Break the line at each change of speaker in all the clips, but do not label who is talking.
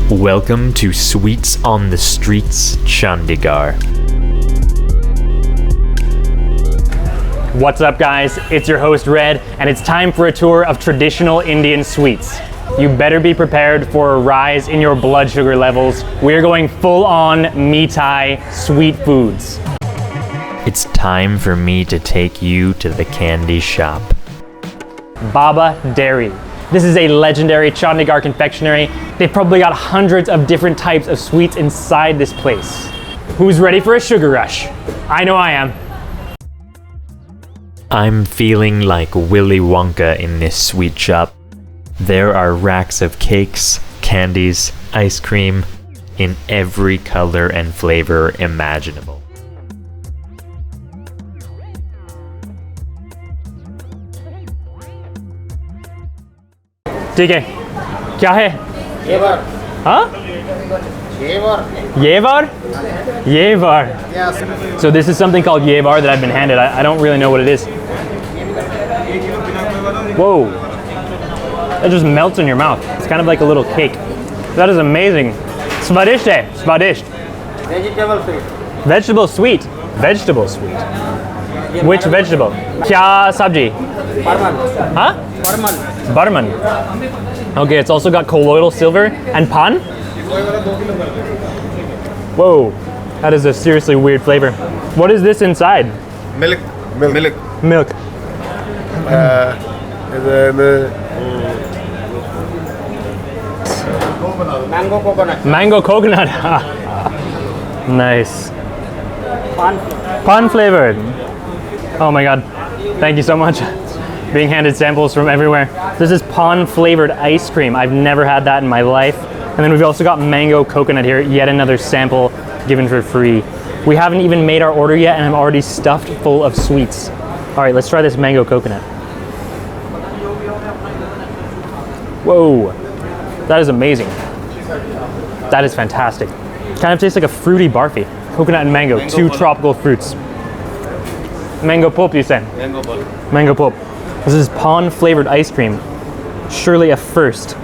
Welcome to Sweets on the Streets, Chandigarh.
What's up guys, it's your host Red, and it's time for a tour of traditional Indian sweets. You better be prepared for a rise in your blood sugar levels. We're going full on Mithai sweet foods.
It's time for me to take you to the candy shop.
Baba Dairy. This is a legendary Chandigarh confectionery. They've probably got hundreds of different types of sweets inside this place. Who's ready for a sugar rush? I know I am.
I'm feeling like Willy Wonka in this sweet shop. There are racks of cakes, candies, ice cream, in every color and flavor imaginable.
ठीक है, क्या है?
Yevar.
Huh?
Yevar.
Yevar? Yevar.
Yes.
So this is something called Yevar that I've been handed. I don't really know what it is. Whoa. It just melts in your mouth. It's kind of like a little cake. That is amazing. Svadisht hai. Svadisht.
Vegetable sweet.
Vegetable sweet. Vegetable sweet. Which vegetable? Kya sabji?
Parman.
Huh?
Parman.
Barman. Okay, it's also got colloidal silver and pan. Whoa, that is a seriously weird flavor. What is this inside?
Milk.
Milk.
Mango coconut.
Mango coconut. Nice. Pan flavored. Oh my god. Thank you so much. Being handed samples from everywhere. This is pan flavored ice cream. I've never had that in my life. And then we've also got mango coconut here, yet another sample given for free. We haven't even made our order yet and I'm already stuffed full of sweets. All right, let's try this mango coconut. Whoa, that is amazing. That is fantastic. Kind of tastes like a fruity barfi. Coconut and mango, two tropical fruits. Mango pulp, you say?
Mango ball.
Mango pulp. This is pan flavored ice cream. Surely a first.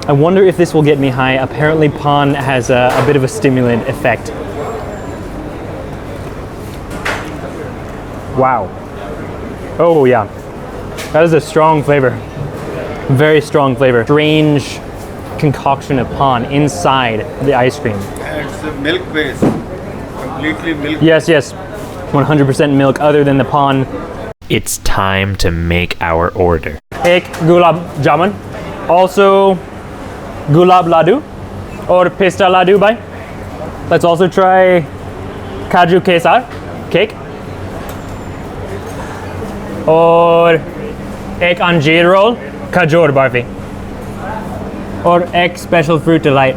I wonder if this will get me high. Apparently pan has a bit of a stimulant effect. Wow. Oh yeah. That is a strong flavor. Very strong flavor. Strange concoction of pan inside the ice cream.
It's a milk base. Completely milk.
Yes, 100% milk other than the pan.
It's time to make our order.
Ek Gulab Jamun. Also Gulab Ladoo or Pista Ladoo bhai. Let's also try Kaju Kesar cake. Or ek Anjeer roll, Khajur barfi. Or ek special fruit delight.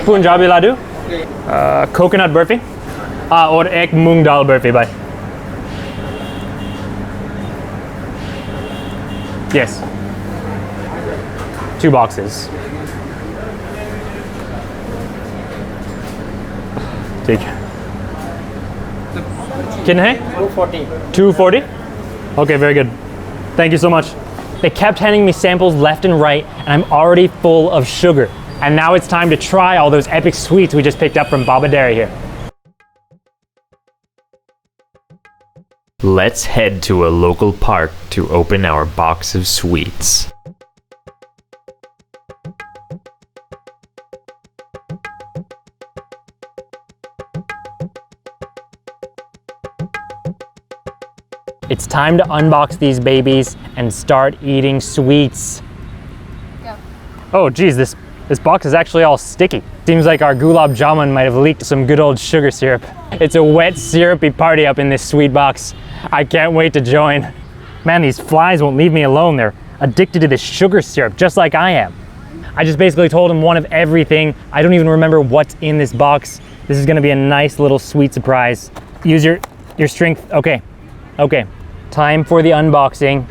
Punjabi Ladoo. Coconut barfi. Or ek moong dal barfi bhai. Yes. 2 boxes. Take. Kitne hai?
240.
240? Okay, very good. Thank you so much. They kept handing me samples left and right, and I'm already full of sugar. And now it's time to try all those epic sweets we just picked up from Baba Dairy here.
Let's head to a local park to open our box of sweets.
It's time to unbox these babies and start eating sweets.
Go.
Oh geez, this box is actually all sticky. Seems like our Gulab Jamun might have leaked some good old sugar syrup. It's a wet, syrupy party up in this sweet box. I can't wait to join. Man, these flies won't leave me alone. They're addicted to this sugar syrup, just like I am. I just basically told them one of everything. I don't even remember what's in this box. This is gonna be a nice little sweet surprise. Use your strength. Okay. Time for the unboxing.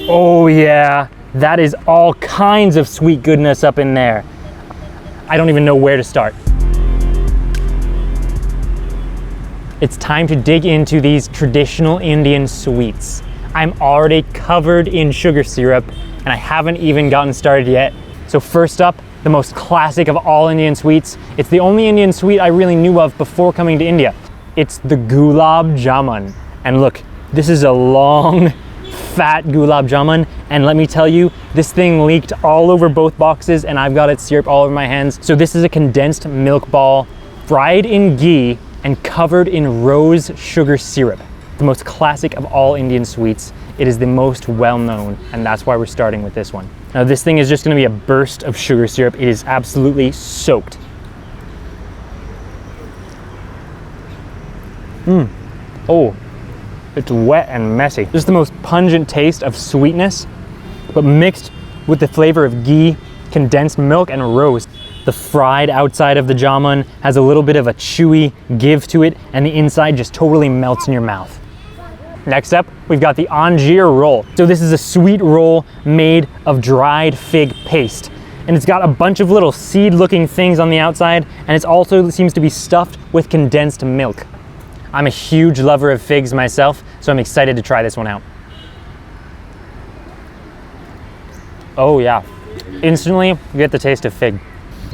Oh yeah, that is all kinds of sweet goodness up in there. I don't even know where to start. It's time to dig into these traditional Indian sweets. I'm already covered in sugar syrup and I haven't even gotten started yet. So first up, the most classic of all Indian sweets. It's the only Indian sweet I really knew of before coming to India. It's the Gulab Jamun. And look, this is a long, fat Gulab Jamun. And let me tell you, this thing leaked all over both boxes and I've got its syrup all over my hands. So this is a condensed milk ball, fried in ghee and covered in rose sugar syrup. The most classic of all Indian sweets. It is the most well-known, and that's why we're starting with this one. Now this thing is just gonna be a burst of sugar syrup. It is absolutely soaked. Oh, it's wet and messy. Just the most pungent taste of sweetness, but mixed with the flavor of ghee, condensed milk, and rose. The fried outside of the jamun has a little bit of a chewy give to it, and the inside just totally melts in your mouth. Next up, we've got the Anjeer roll. So this is a sweet roll made of dried fig paste. And it's got a bunch of little seed-looking things on the outside, and it also seems to be stuffed with condensed milk. I'm a huge lover of figs myself, so I'm excited to try this one out. Oh yeah, instantly you get the taste of fig.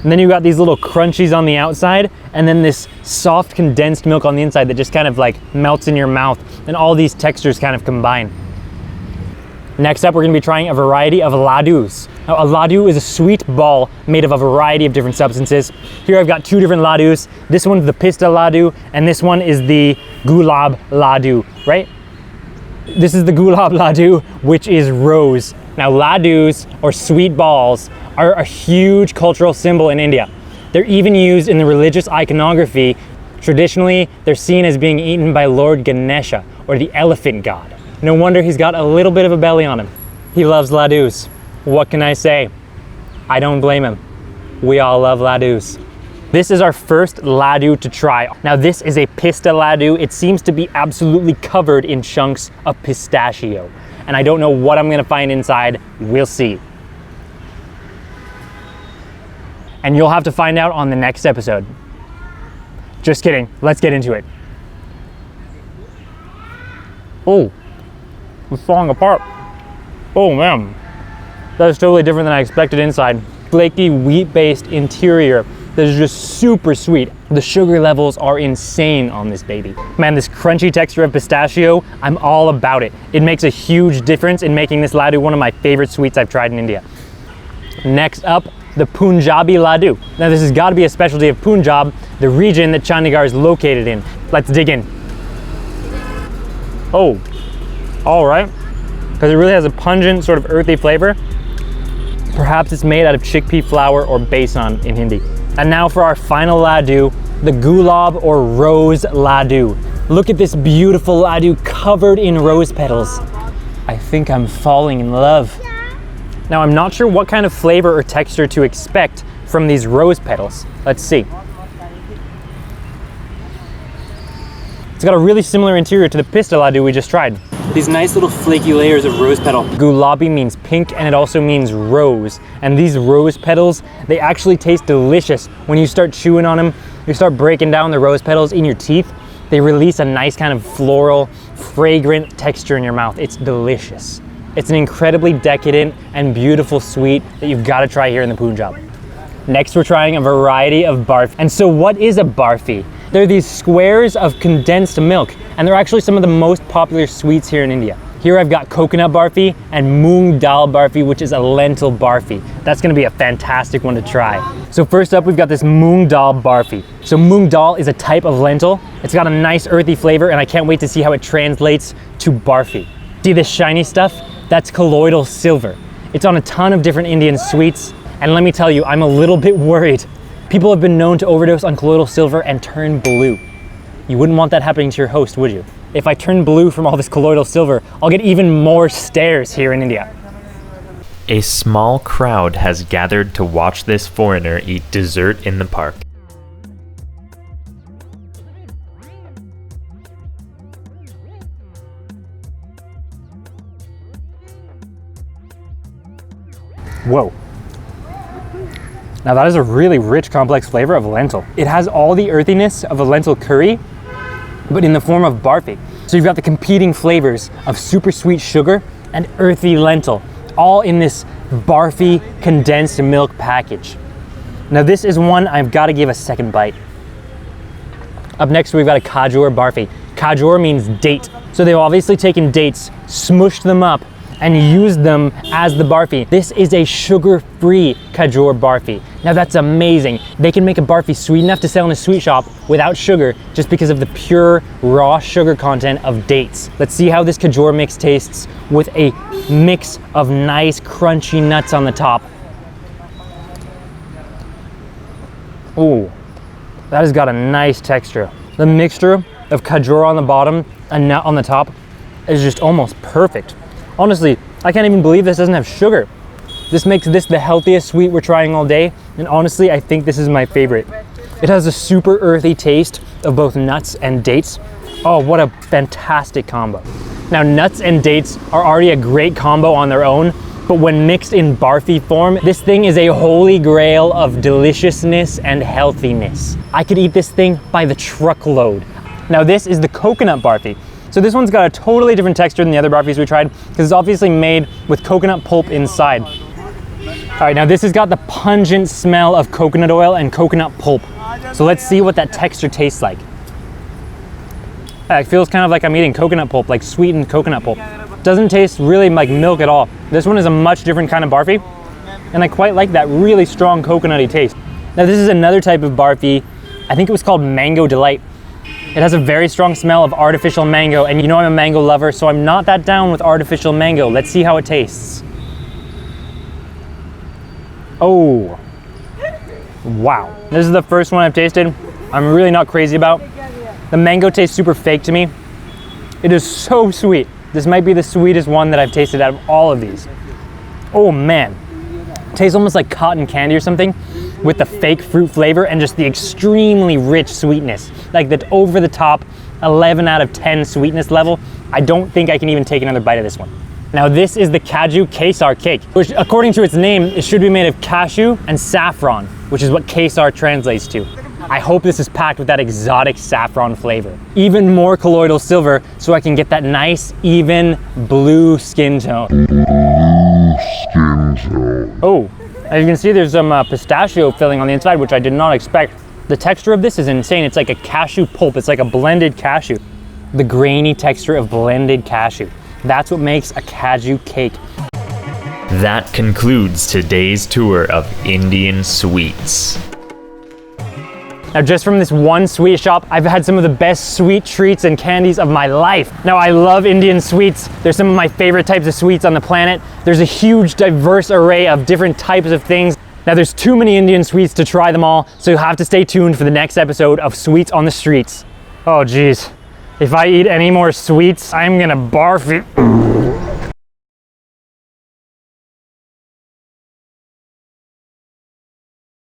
And then you've got these little crunchies on the outside, and then this soft condensed milk on the inside that just kind of like melts in your mouth, and all these textures kind of combine. Next up, we're gonna be trying a variety of Ladoos. Now, a Ladoo is a sweet ball made of a variety of different substances. Here I've got two different Ladoos. This one's the Pista Ladoo, and this one is the Gulab Ladoo, right? This is the Gulab Ladoo, which is rose. Now, Ladoos, or sweet balls, are a huge cultural symbol in India. They're even used in the religious iconography. Traditionally, they're seen as being eaten by Lord Ganesha, or the elephant god. No wonder he's got a little bit of a belly on him. He loves Ladoos. What can I say? I don't blame him. We all love Ladoos. This is our first Ladoo to try. Now this is a Pista Ladoo. It seems to be absolutely covered in chunks of pistachio. And I don't know what I'm gonna find inside. We'll see. And you'll have to find out on the next episode. Just kidding, let's get into it. Oh, it's falling apart. Oh man, that is totally different than I expected inside. Flaky wheat-based interior that is just super sweet. The sugar levels are insane on this baby. Man, this crunchy texture of pistachio, I'm all about it. It makes a huge difference in making this Ladoo one of my favorite sweets I've tried in India. Next up, the Punjabi Ladoo. Now this has got to be a specialty of Punjab, the region that Chandigarh is located in. Let's dig in. Oh, all right. Because it really has a pungent, sort of earthy flavor. Perhaps it's made out of chickpea flour or besan in Hindi. And now for our final Ladoo, the Gulab or Rose Ladoo. Look at this beautiful Ladoo covered in rose petals. I think I'm falling in love. Now I'm not sure what kind of flavor or texture to expect from these rose petals. Let's see. It's got a really similar interior to the Pista Ladoo we just tried. These nice little flaky layers of rose petal. Gulabi means pink and it also means rose. And these rose petals, they actually taste delicious. When you start chewing on them, you start breaking down the rose petals in your teeth. They release a nice kind of floral, fragrant texture in your mouth. It's delicious. It's an incredibly decadent and beautiful sweet that you've got to try here in the Punjab. Next, we're trying a variety of barfi. And so what is a barfi? They're these squares of condensed milk, and they're actually some of the most popular sweets here in India. Here I've got coconut barfi and moong dal barfi, which is a lentil barfi. That's gonna be a fantastic one to try. So first up, we've got this moong dal barfi. So moong dal is a type of lentil. It's got a nice earthy flavor, and I can't wait to see how it translates to barfi. See this shiny stuff? That's colloidal silver. It's on a ton of different Indian sweets, and let me tell you, I'm a little bit worried. People have been known to overdose on colloidal silver and turn blue. You wouldn't want that happening to your host, would you? If I turn blue from all this colloidal silver, I'll get even more stares here in India.
A small crowd has gathered to watch this foreigner eat dessert in the park.
Whoa. Now that is a really rich, complex flavor of lentil. It has all the earthiness of a lentil curry, but in the form of barfi. So you've got the competing flavors of super sweet sugar and earthy lentil, all in this Barfi condensed milk package. Now this is one I've got to give a second bite. Up next we've got a Khajoor Barfi. Khajoor means date. So they've obviously taken dates, smushed them up, and used them as the barfi. This is a sugar-free Khajoor Barfi. Now that's amazing. They can make a barfi sweet enough to sell in a sweet shop without sugar just because of the pure raw sugar content of dates. Let's see how this Khajoor mix tastes with a mix of nice crunchy nuts on the top. Ooh, that has got a nice texture. The mixture of Khajoor on the bottom and nut on the top is just almost perfect. Honestly, I can't even believe this doesn't have sugar. This makes this the healthiest sweet we're trying all day, and honestly, I think this is my favorite. It has a super earthy taste of both nuts and dates. Oh, what a fantastic combo. Now, nuts and dates are already a great combo on their own, but when mixed in barfi form, this thing is a holy grail of deliciousness and healthiness. I could eat this thing by the truckload. Now, this is the coconut barfi. So this one's got a totally different texture than the other barfis we tried because it's obviously made with coconut pulp inside. All right, now this has got the pungent smell of coconut oil and coconut pulp. So let's see what that texture tastes like. It feels kind of like I'm eating coconut pulp, like sweetened coconut pulp. Doesn't taste really like milk at all. This one is a much different kind of barfi, and I quite like that really strong coconutty taste. Now this is another type of barfi. I think it was called Mango Delight. It has a very strong smell of artificial mango, and you know I'm a mango lover, so I'm not that down with artificial mango. Let's see how it tastes. Oh, wow. This is the first one I've tasted. I'm really not crazy about. The mango tastes super fake to me. It is so sweet. This might be the sweetest one that I've tasted out of all of these. Oh man, it tastes almost like cotton candy or something, with the fake fruit flavor and just the extremely rich sweetness. Like the over the top 11 out of 10 sweetness level. I don't think I can even take another bite of this one. Now this is the Kaju Kesar cake, which according to its name, it should be made of cashew and saffron, which is what Kesar translates to. I hope this is packed with that exotic saffron flavor. Even more colloidal silver so I can get that nice, even blue skin tone. Oh. As you can see, there's some pistachio filling on the inside, which I did not expect. The texture of this is insane. It's like a cashew pulp. It's like a blended cashew. The grainy texture of blended cashew. That's what makes a Kaju cake.
That concludes today's tour of Indian sweets.
Now just from this one sweet shop, I've had some of the best sweet treats and candies of my life. Now I love Indian sweets. They're some of my favorite types of sweets on the planet. There's a huge diverse array of different types of things. Now there's too many Indian sweets to try them all, so you'll have to stay tuned for the next episode of Sweets on the Streets. Oh geez, if I eat any more sweets, I'm gonna barf it.